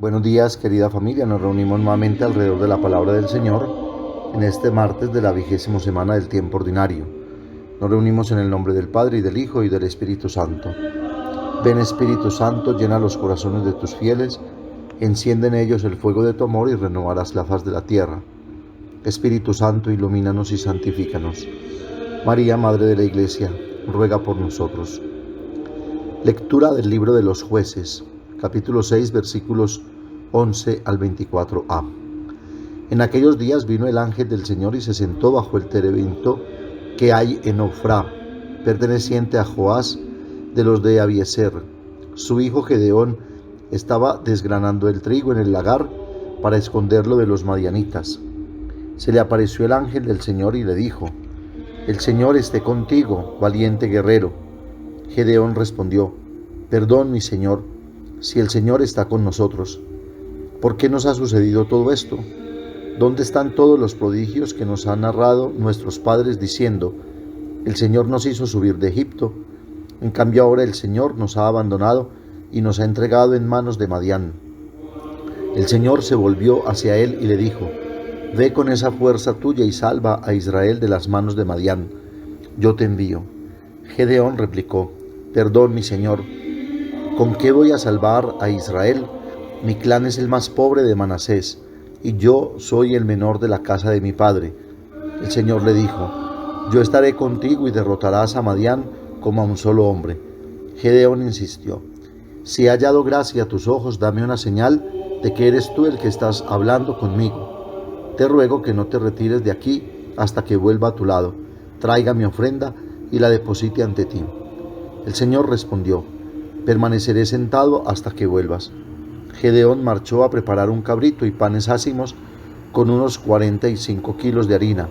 Buenos días, querida familia. Nos reunimos nuevamente alrededor de la palabra del Señor en este martes de la 20ª semana del tiempo ordinario. Nos reunimos en el nombre del Padre, y del Hijo, y del Espíritu Santo. Ven, Espíritu Santo, llena los corazones de tus fieles, enciende en ellos el fuego de tu amor y renovarás la faz de la tierra. Espíritu Santo, ilumínanos y santifícanos. María, Madre de la Iglesia, ruega por nosotros. Lectura del libro de los Jueces, capítulo 6, versículos 11 al 24a. En aquellos días vino el ángel del Señor y se sentó bajo el terebinto que hay en Ofrá, perteneciente a Joás de los de Abiezer. Su hijo Gedeón estaba desgranando el trigo en el lagar para esconderlo de los madianitas. Se le apareció el ángel del Señor y le dijo: El Señor esté contigo, valiente guerrero. Gedeón respondió: Perdón, mi Señor, si el Señor está con nosotros. ¿Por qué nos ha sucedido todo esto? ¿Dónde están todos los prodigios que nos han narrado nuestros padres diciendo: El Señor nos hizo subir de Egipto? En cambio ahora el Señor nos ha abandonado y nos ha entregado en manos de Madián. El Señor se volvió hacia él y le dijo: Ve con esa fuerza tuya y salva a Israel de las manos de Madián. Yo te envío. Gedeón replicó: Perdón, mi Señor, ¿con qué voy a salvar a Israel? Mi clan es el más pobre de Manasés, y yo soy el menor de la casa de mi padre. El Señor le dijo: Yo estaré contigo y derrotarás a Madián como a un solo hombre. Gedeón insistió: Si he hallado gracia a tus ojos, dame una señal de que eres tú el que estás hablando conmigo. Te ruego que no te retires de aquí hasta que vuelva a tu lado. Traiga mi ofrenda y la deposite ante ti. El Señor respondió: Permaneceré sentado hasta que vuelvas. Gedeón marchó a preparar un cabrito y panes ácimos con unos 45 kilos de harina.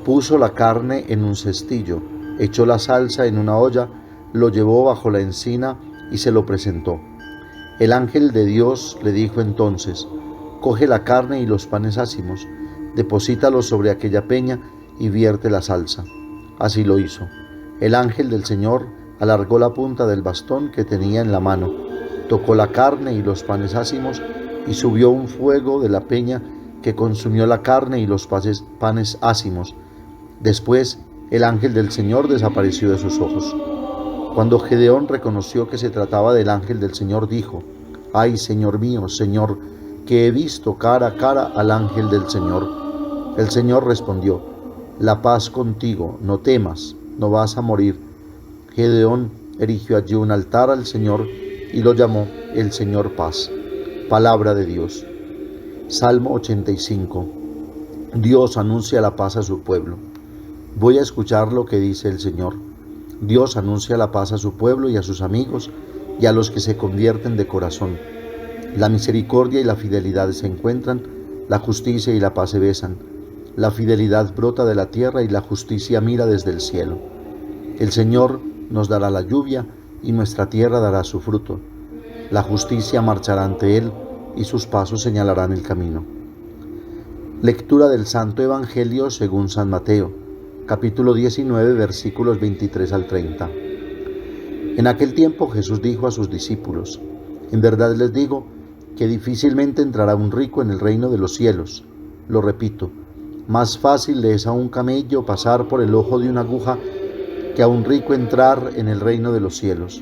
Puso la carne en un cestillo, echó la salsa en una olla, lo llevó bajo la encina y se lo presentó. El ángel de Dios le dijo entonces: Coge la carne y los panes ácimos, deposítalos sobre aquella peña y vierte la salsa. Así lo hizo. El ángel del Señor alargó la punta del bastón que tenía en la mano, tocó la carne y los panes ácimos, y subió un fuego de la peña que consumió la carne y los panes ácimos. Después el ángel del Señor desapareció de sus ojos. Cuando Gedeón reconoció que se trataba del ángel del Señor, dijo: Ay, Señor mío, Señor, que he visto cara a cara al ángel del Señor. El Señor respondió: La paz contigo, no temas, no vas a morir. Gedeón erigió allí un altar al Señor y lo llamó el Señor Paz. Palabra de Dios. Salmo 85. Dios anuncia la paz a su pueblo. Voy a escuchar lo que dice el Señor. Dios anuncia la paz a su pueblo y a sus amigos y a los que se convierten de corazón. La misericordia y la fidelidad se encuentran, la justicia y la paz se besan. La fidelidad brota de la tierra y la justicia mira desde el cielo. El Señor nos dará la lluvia y nuestra tierra dará su fruto. La justicia marchará ante él y sus pasos señalarán el camino. Lectura del Santo Evangelio según San Mateo, capítulo 19, versículos 23 al 30. En aquel tiempo Jesús dijo a sus discípulos: En verdad les digo que difícilmente entrará un rico en el reino de los cielos. Lo repito, más fácil le es a un camello pasar por el ojo de una aguja que a un rico entrar en el reino de los cielos.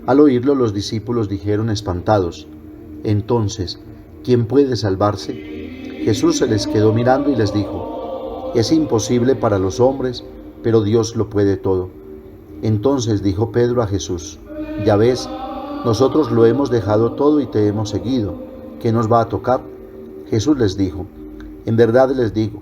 Al oírlo, los discípulos dijeron espantados: Entonces, ¿quién puede salvarse? Jesús se les quedó mirando y les dijo: Es imposible para los hombres, pero Dios lo puede todo. Entonces dijo Pedro a Jesús: Ya ves, nosotros lo hemos dejado todo y te hemos seguido. ¿Qué nos va a tocar? Jesús les dijo: En verdad les digo,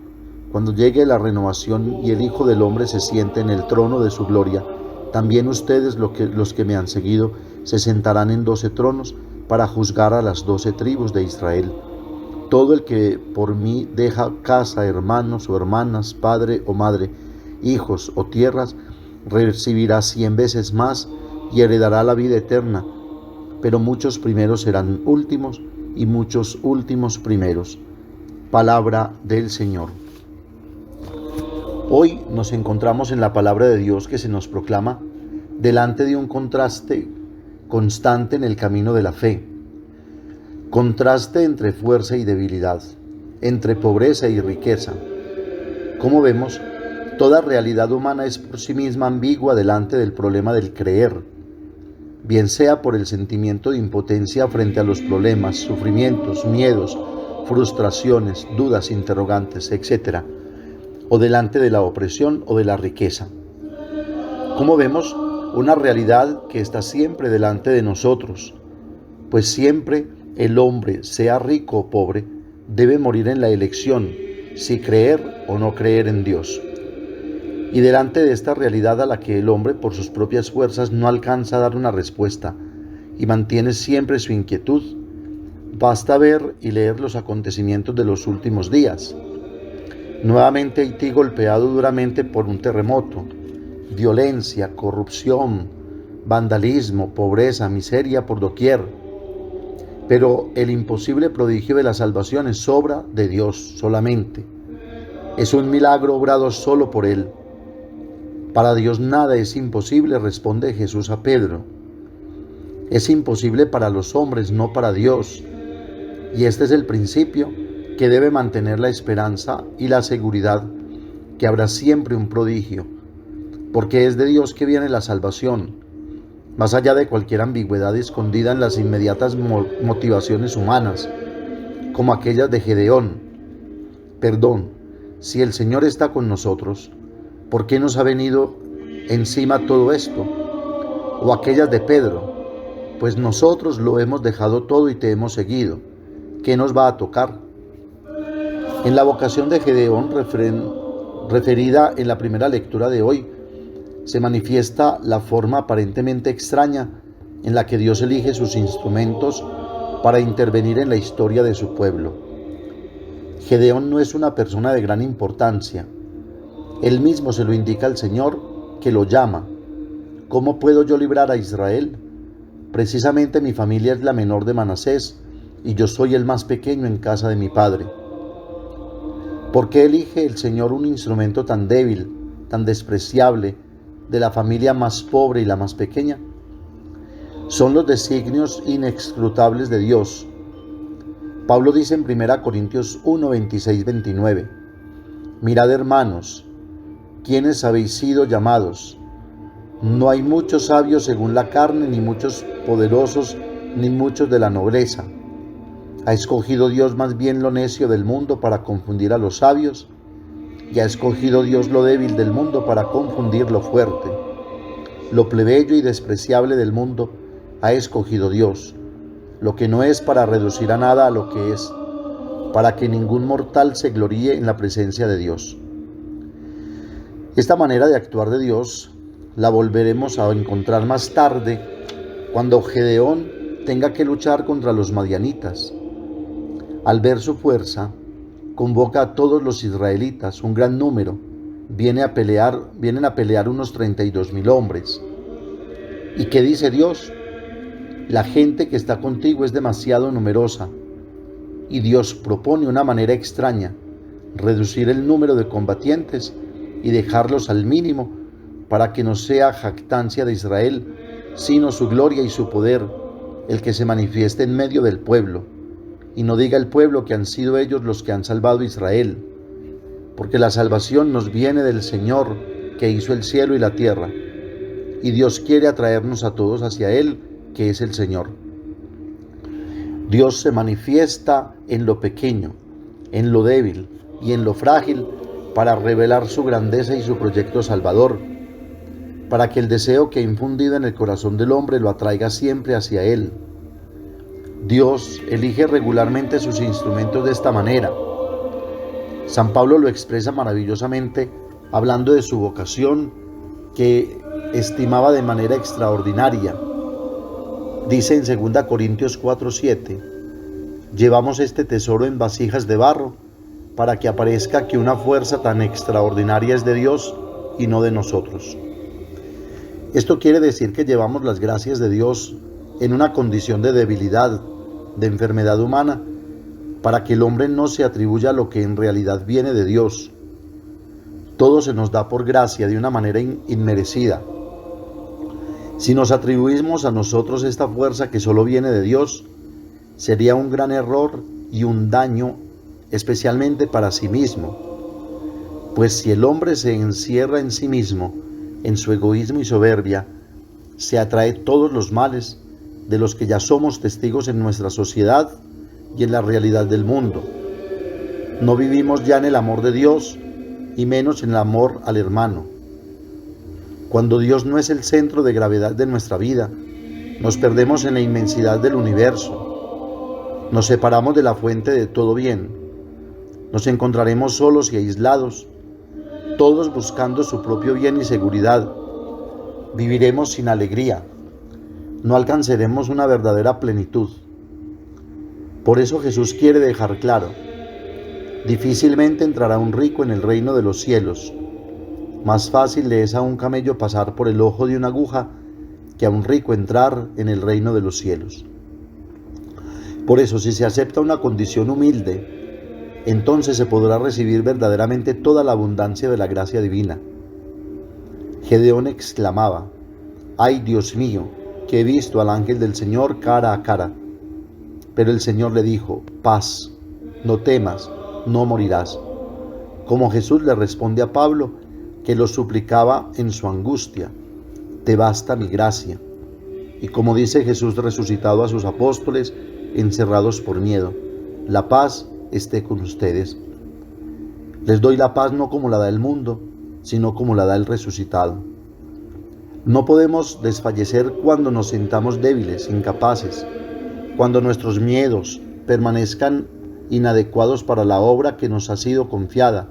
cuando llegue la renovación y el Hijo del Hombre se siente en el trono de su gloria, también ustedes, los que me han seguido, se sentarán en 12 tronos para juzgar a las 12 tribus de Israel. Todo el que por mí deja casa, hermanos o hermanas, padre o madre, hijos o tierras, recibirá 100 veces más y heredará la vida eterna. Pero muchos primeros serán últimos y muchos últimos primeros. Palabra del Señor. Hoy nos encontramos en la palabra de Dios que se nos proclama delante de un contraste constante en el camino de la fe. Contraste entre fuerza y debilidad, entre pobreza y riqueza. Como vemos, toda realidad humana es por sí misma ambigua delante del problema del creer, bien sea por el sentimiento de impotencia frente a los problemas, sufrimientos, miedos, frustraciones, dudas, interrogantes, etc., o delante de la opresión o de la riqueza. Como vemos, una realidad que está siempre delante de nosotros, pues siempre el hombre, sea rico o pobre, debe morir en la elección, si creer o no creer en Dios. Y delante de esta realidad a la que el hombre por sus propias fuerzas no alcanza a dar una respuesta y mantiene siempre su inquietud, basta ver y leer los acontecimientos de los últimos días. Nuevamente Haití golpeado duramente por un terremoto, violencia, corrupción, vandalismo, pobreza, miseria por doquier. Pero el imposible prodigio de la salvación es obra de Dios solamente. Es un milagro obrado solo por Él. Para Dios nada es imposible, responde Jesús a Pedro. Es imposible para los hombres, no para Dios. Y este es el principio que debe mantener la esperanza y la seguridad que habrá siempre un prodigio, porque es de Dios que viene la salvación, más allá de cualquier ambigüedad escondida en las inmediatas motivaciones humanas, como aquellas de Gedeón. Si el Señor está con nosotros, ¿por qué nos ha venido encima todo esto? O aquellas de Pedro, pues nosotros lo hemos dejado todo y te hemos seguido, ¿qué nos va a tocar? En la vocación de Gedeón, referida en la primera lectura de hoy, se manifiesta la forma aparentemente extraña en la que Dios elige sus instrumentos para intervenir en la historia de su pueblo. Gedeón no es una persona de gran importancia. Él mismo se lo indica al Señor, que lo llama. ¿Cómo puedo yo librar a Israel? Precisamente mi familia es la menor de Manasés, y yo soy el más pequeño en casa de mi padre. ¿Por qué elige el Señor un instrumento tan débil, tan despreciable, de la familia más pobre y la más pequeña? Son los designios inescrutables de Dios. Pablo dice en 1 Corintios 1, 26, 29, mirad, hermanos, ¿quiénes habéis sido llamados? No hay muchos sabios según la carne, ni muchos poderosos, ni muchos de la nobleza. ¿Ha escogido Dios más bien lo necio del mundo para confundir a los sabios? Y ha escogido Dios lo débil del mundo para confundir lo fuerte. Lo plebeyo y despreciable del mundo ha escogido Dios, lo que no es, para reducir a nada a lo que es, para que ningún mortal se gloríe en la presencia de Dios. Esta manera de actuar de Dios la volveremos a encontrar más tarde, cuando Gedeón tenga que luchar contra los madianitas. Al ver su fuerza, convoca a todos los israelitas, un gran número. Vienen a pelear unos 32,000 hombres. ¿Y qué dice Dios? La gente que está contigo es demasiado numerosa. Y Dios propone una manera extraña, reducir el número de combatientes y dejarlos al mínimo, para que no sea jactancia de Israel, sino su gloria y su poder, el que se manifieste en medio del pueblo. Y no diga el pueblo que han sido ellos los que han salvado a Israel, porque la salvación nos viene del Señor, que hizo el cielo y la tierra, y Dios quiere atraernos a todos hacia Él, que es el Señor. Dios se manifiesta en lo pequeño, en lo débil y en lo frágil, para revelar su grandeza y su proyecto salvador, para que el deseo que ha infundido en el corazón del hombre lo atraiga siempre hacia Él. Dios elige regularmente sus instrumentos de esta manera. San Pablo lo expresa maravillosamente hablando de su vocación, que estimaba de manera extraordinaria. Dice en 2 Corintios 4:7, llevamos este tesoro en vasijas de barro, para que aparezca que una fuerza tan extraordinaria es de Dios y no de nosotros. Esto quiere decir que llevamos las gracias de Dios en una condición de debilidad, de enfermedad humana, para que el hombre no se atribuya lo que en realidad viene de Dios. Todo se nos da por gracia de una manera inmerecida. Si nos atribuimos a nosotros esta fuerza que solo viene de Dios, Sería un gran error y un daño, especialmente para sí mismo, pues si el hombre se encierra en sí mismo, en su egoísmo y soberbia, se atrae todos los males de los que ya somos testigos en nuestra sociedad y en la realidad del mundo. No vivimos ya en el amor de Dios y menos en el amor al hermano. Cuando Dios no es el centro de gravedad de nuestra vida, nos perdemos en la inmensidad del universo. Nos separamos de la fuente de todo bien. Nos encontraremos solos y aislados, todos buscando su propio bien y seguridad. Viviremos sin alegría. No alcanzaremos una verdadera plenitud. Por eso Jesús quiere dejar claro: difícilmente entrará un rico en el reino de los cielos. Más fácil le es a un camello pasar por el ojo de una aguja que a un rico entrar en el reino de los cielos. Por eso, si se acepta una condición humilde, entonces se podrá recibir verdaderamente toda la abundancia de la gracia divina. Gedeón exclamaba: ¡ay, Dios mío, que he visto al ángel del Señor cara a cara! Pero el Señor le dijo: paz, no temas, no morirás. Como Jesús le responde a Pablo, que lo suplicaba en su angustia: te basta mi gracia. Y como dice Jesús resucitado a sus apóstoles encerrados por miedo: la paz esté con ustedes. Les doy la paz no como la da el mundo, sino como la da el resucitado. No podemos desfallecer cuando nos sintamos débiles, incapaces, cuando nuestros miedos permanezcan inadecuados para la obra que nos ha sido confiada,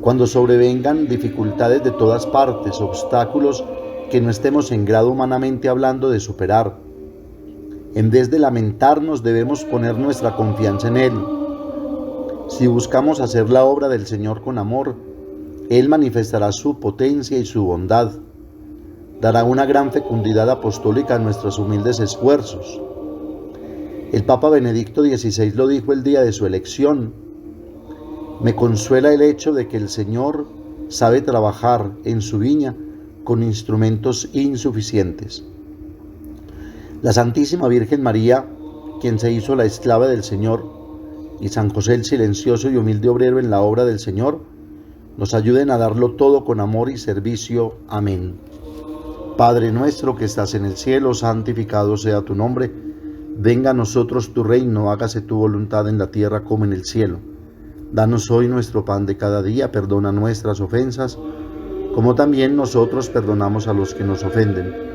cuando sobrevengan dificultades de todas partes, obstáculos que no estemos en grado humanamente hablando de superar. En vez de lamentarnos, debemos poner nuestra confianza en Él. Si buscamos hacer la obra del Señor con amor, Él manifestará su potencia y su bondad. Dará una gran fecundidad apostólica a nuestros humildes esfuerzos. El Papa Benedicto XVI lo dijo el día de su elección: me consuela el hecho de que el Señor sabe trabajar en su viña con instrumentos insuficientes. La Santísima Virgen María, quien se hizo la esclava del Señor, y San José, el silencioso y humilde obrero en la obra del Señor, nos ayuden a darlo todo con amor y servicio. Amén. Padre nuestro que estás en el cielo, santificado sea tu nombre. Venga a nosotros tu reino, hágase tu voluntad en la tierra como en el cielo. Danos hoy nuestro pan de cada día, perdona nuestras ofensas, como también nosotros perdonamos a los que nos ofenden.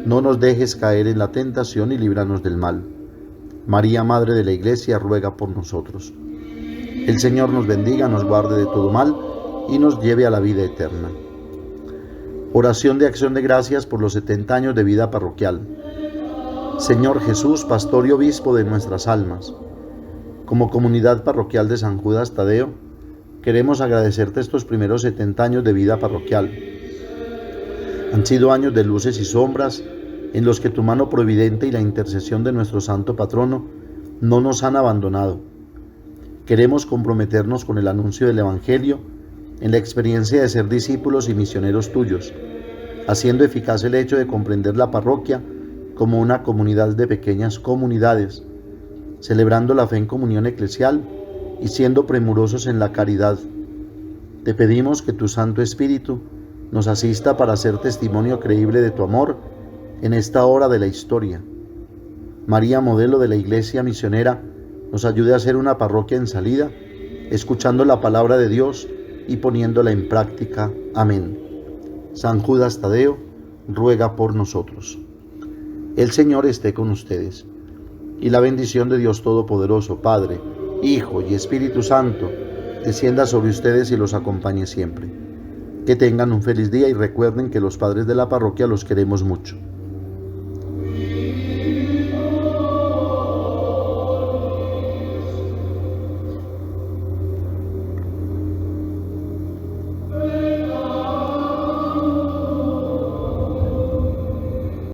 No nos dejes caer en la tentación y líbranos del mal. María, Madre de la Iglesia, ruega por nosotros. El Señor nos bendiga, nos guarde de todo mal y nos lleve a la vida eterna. Oración de acción de gracias por los 70 años de vida parroquial. Señor Jesús, pastor y obispo de nuestras almas, como comunidad parroquial de San Judas Tadeo, queremos agradecerte estos primeros 70 años de vida parroquial. Han sido años de luces y sombras en los que tu mano providente y la intercesión de nuestro santo patrono no nos han abandonado. Queremos comprometernos con el anuncio del Evangelio en la experiencia de ser discípulos y misioneros tuyos, haciendo eficaz el hecho de comprender la parroquia como una comunidad de pequeñas comunidades, celebrando la fe en comunión eclesial y siendo premurosos en la caridad. Te pedimos que tu Santo Espíritu nos asista para ser testimonio creíble de tu amor en esta hora de la historia. María, modelo de la Iglesia misionera, nos ayude a ser una parroquia en salida, escuchando la palabra de Dios y poniéndola en práctica. Amén. San Judas Tadeo, ruega por nosotros. El Señor esté con ustedes, y la bendición de Dios Todopoderoso, Padre, Hijo y Espíritu Santo, descienda sobre ustedes y los acompañe siempre. Que tengan un feliz día y recuerden que los padres de la parroquia los queremos mucho.